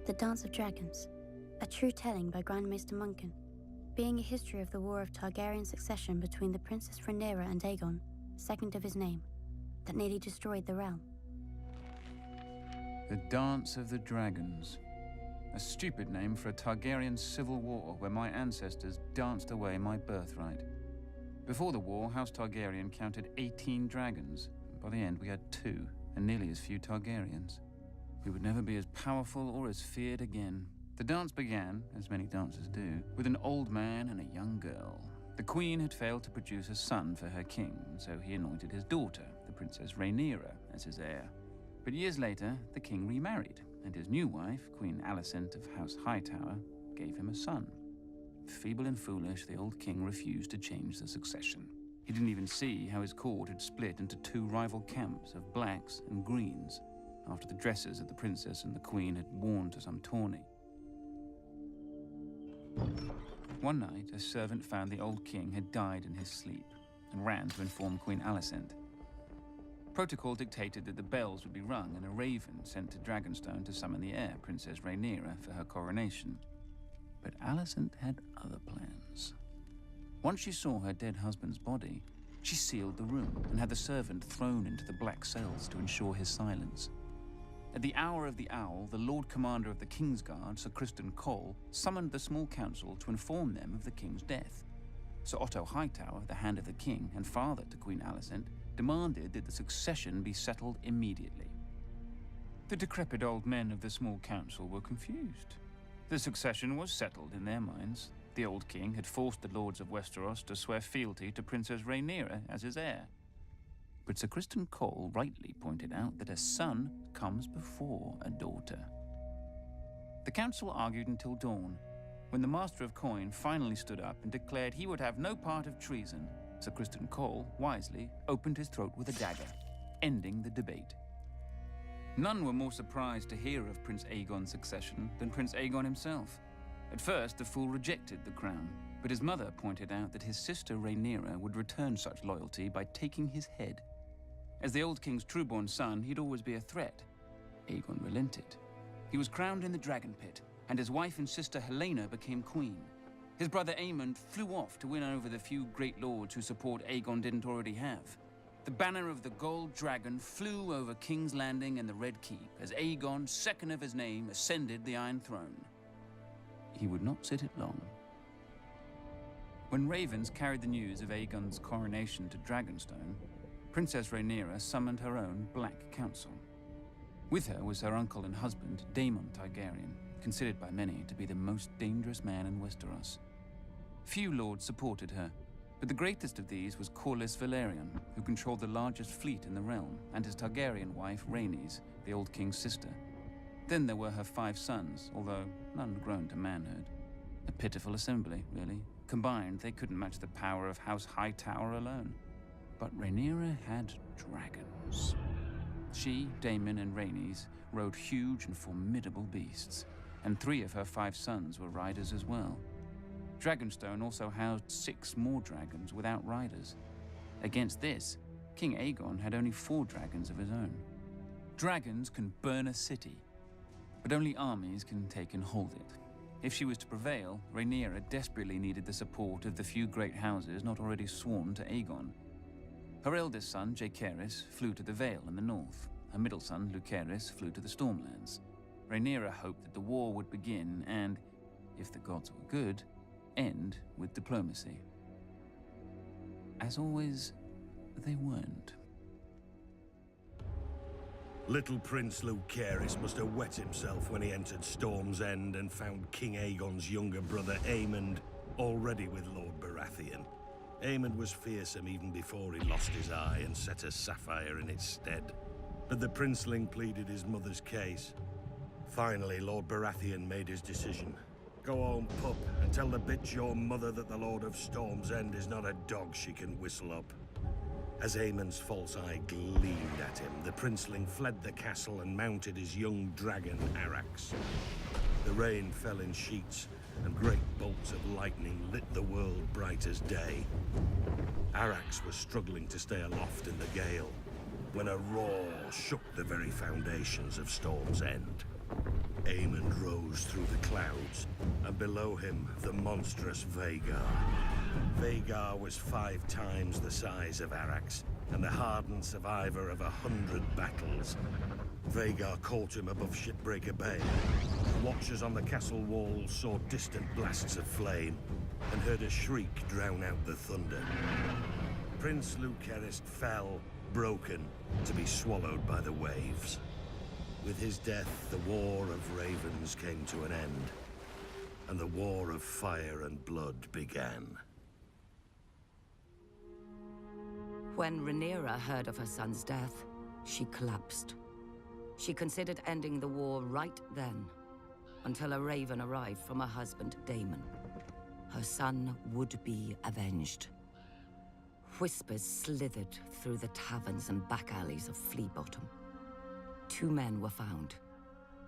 The Dance of Dragons, a true telling by Grandmaster Munkin, being a history of the war of Targaryen succession between the Princess Rhaenyra and Aegon, second of his name, that nearly destroyed the realm. The Dance of the Dragons. A stupid name for a Targaryen civil war where my ancestors danced away my birthright. Before the war, House Targaryen counted 18 dragons. By the end, we had 2, and nearly as few Targaryens. We would never be as powerful or as feared again. The dance began, as many dances do, with an old man and a young girl. The queen had failed to produce a son for her king, so he anointed his daughter, the Princess Rhaenyra, as his heir. But years later, the king remarried, and his new wife, Queen Alicent of House Hightower, gave him a son. Feeble and foolish, the old king refused to change the succession. He didn't even see how his court had split into 2 rival camps of blacks and greens, after the dresses that the princess and the queen had worn to some tourney. One night, a servant found the old king had died in his sleep and ran to inform Queen Alicent. Protocol dictated that the bells would be rung and a raven sent to Dragonstone to summon the heir, Princess Rhaenyra, for her coronation. But Alicent had other plans. Once she saw her dead husband's body, she sealed the room and had the servant thrown into the black cells to ensure his silence. At the hour of the owl, the Lord Commander of the Kingsguard, Sir Criston Cole, summoned the small council to inform them of the king's death. Sir Otto Hightower, the Hand of the King and father to Queen Alicent, demanded that the succession be settled immediately. The decrepit old men of the small council were confused. The succession was settled in their minds. The old king had forced the lords of Westeros to swear fealty to Princess Rhaenyra as his heir. But Sir Criston Cole rightly pointed out that a son comes before a daughter. The council argued until dawn, when the Master of Coin finally stood up and declared he would have no part of treason. Sir Criston Cole, wisely, opened his throat with a dagger, ending the debate. None were more surprised to hear of Prince Aegon's succession than Prince Aegon himself. At first, the fool rejected the crown, but his mother pointed out that his sister Rhaenyra would return such loyalty by taking his head. As the old king's trueborn son, he'd always be a threat. Aegon relented. He was crowned in the Dragon Pit, and his wife and sister Helaena became queen. His brother Aemond flew off to win over the few great lords whose support Aegon didn't already have. The banner of the Gold Dragon flew over King's Landing and the Red Keep as Aegon, second of his name, ascended the Iron Throne. He would not sit it long. When ravens carried the news of Aegon's coronation to Dragonstone, Princess Rhaenyra summoned her own Black Council. With her was her uncle and husband, Daemon Targaryen, considered by many to be the most dangerous man in Westeros. Few lords supported her, but the greatest of these was Corlys Velaryon, who controlled the largest fleet in the realm, and his Targaryen wife, Rhaenys, the old king's sister. Then there were her 5 sons, although none grown to manhood. A pitiful assembly, really. Combined, they couldn't match the power of House Hightower alone. But Rhaenyra had dragons. She, Daemon, and Rhaenys rode huge and formidable beasts, and 3 of her 5 sons were riders as well. Dragonstone also housed 6 more dragons without riders. Against this, King Aegon had only 4 dragons of his own. Dragons can burn a city, but only armies can take and hold it. If she was to prevail, Rhaenyra desperately needed the support of the few great houses not already sworn to Aegon. Her eldest son, Jaehaerys, flew to the Vale in the north. Her middle son, Lucerys, flew to the Stormlands. Rhaenyra hoped that the war would begin and, if the gods were good, end with diplomacy. As always, they weren't. Little Prince Lucerys must have wet himself when he entered Storm's End and found King Aegon's younger brother Aemond already with Lord Baratheon. Aemond was fearsome even before he lost his eye and set a sapphire in its stead. But the princeling pleaded his mother's case. Finally, Lord Baratheon made his decision. Go home, pup, and tell the bitch your mother that the Lord of Storm's End is not a dog she can whistle up. As Aemond's false eye gleamed at him, the princeling fled the castle and mounted his young dragon, Arrax. The rain fell in sheets, and great bolts of lightning lit the world bright as day. Arrax was struggling to stay aloft in the gale, when a roar shook the very foundations of Storm's End. Aemond rose through the clouds, and below him, the monstrous Vhagar. Vhagar was 5 times the size of Arax, and the hardened survivor of 100 battles. Vhagar caught him above Shipbreaker Bay. Watchers on the castle walls saw distant blasts of flame, and heard a shriek drown out the thunder. Prince Lucerys fell, broken, to be swallowed by the waves. With his death, the War of Ravens came to an end, and the War of Fire and Blood began. When Rhaenyra heard of her son's death, she collapsed. She considered ending the war right then, until a raven arrived from her husband, Daemon. Her son would be avenged. Whispers slithered through the taverns and back alleys of Flea Bottom. 2 men were found.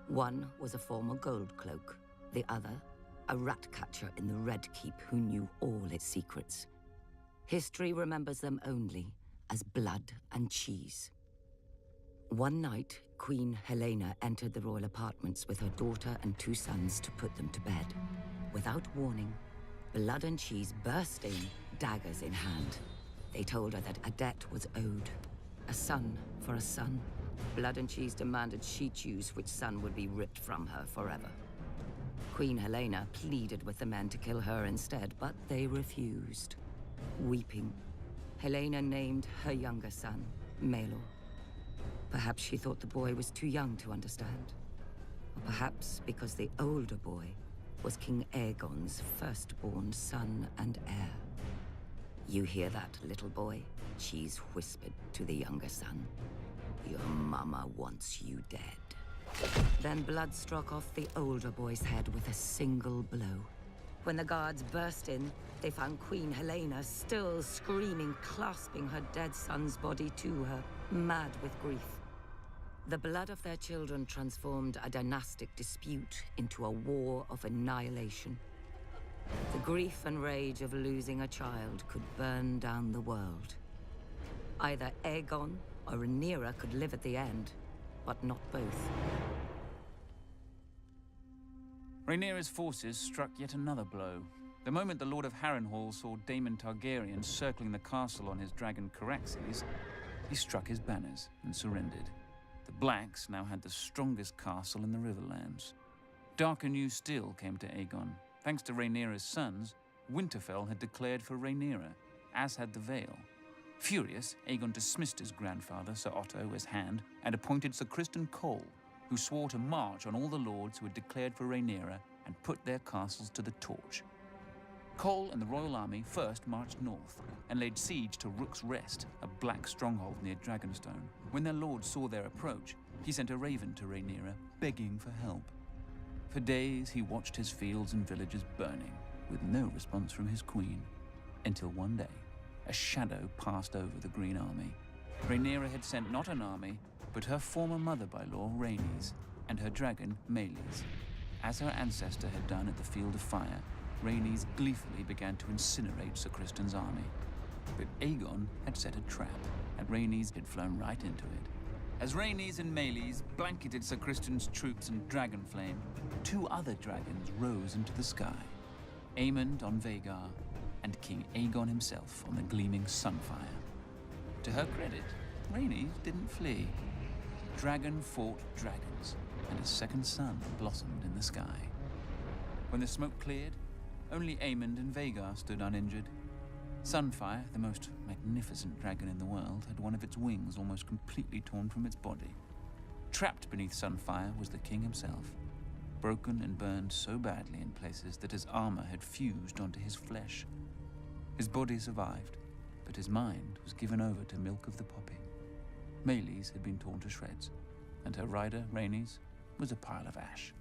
One was a former gold cloak, the other, a rat catcher in the Red Keep who knew all its secrets. History remembers them only as blood and cheese. One night, Queen Helena entered the royal apartments with her daughter and 2 sons to put them to bed. Without warning, Blood and Cheese burst in, daggers in hand. They told her that a debt was owed. A son for a son. Blood and Cheese demanded she choose which son would be ripped from her forever. Queen Helena pleaded with the men to kill her instead, but they refused. Weeping, Helena named her younger son, Maelor. Perhaps she thought the boy was too young to understand. Or perhaps because the older boy was King Aegon's firstborn son and heir. "You hear that, little boy?" Cheese whispered to the younger son. "Your mama wants you dead." Then Blood struck off the older boy's head with a single blow. When the guards burst in, they found Queen Helena still screaming, clasping her dead son's body to her, mad with grief. The blood of their children transformed a dynastic dispute into a war of annihilation. The grief and rage of losing a child could burn down the world. Either Aegon or Rhaenyra could live at the end, but not both. Rhaenyra's forces struck yet another blow. The moment the Lord of Harrenhal saw Daemon Targaryen circling the castle on his dragon Caraxes, he struck his banners and surrendered. The Blacks now had the strongest castle in the Riverlands. Darker news still came to Aegon. Thanks to Rhaenyra's sons, Winterfell had declared for Rhaenyra, as had the Vale. Furious, Aegon dismissed his grandfather, Sir Otto, as Hand, and appointed Sir Criston Cole, who swore to march on all the lords who had declared for Rhaenyra and put their castles to the torch. Cole and the royal army first marched north and laid siege to Rook's Rest, a black stronghold near Dragonstone. When their lord saw their approach, he sent a raven to Rhaenyra, begging for help. For days he watched his fields and villages burning, with no response from his queen, until one day, a shadow passed over the Green Army. Rhaenyra had sent not an army, but her former mother-by-law, Rhaenys, and her dragon, Meleys. As her ancestor had done at the Field of Fire, Rhaenys gleefully began to incinerate Sir Criston's army. But Aegon had set a trap, and Rhaenys had flown right into it. As Rhaenys and Meleys blanketed Sir Criston's troops in dragonflame, 2 other dragons rose into the sky. Aemond on Vhagar, and King Aegon himself on the gleaming Sunfire. To her credit, Rhaenys didn't flee. Dragon fought dragons, and a second sun blossomed in the sky. When the smoke cleared, only Aemond and Vhagar stood uninjured. Sunfire, the most magnificent dragon in the world, had one of its wings almost completely torn from its body. Trapped beneath Sunfire was the king himself, broken and burned so badly in places that his armor had fused onto his flesh. His body survived, but his mind was given over to milk of the poppy. Meleys had been torn to shreds, and her rider, Rhaenys, was a pile of ash.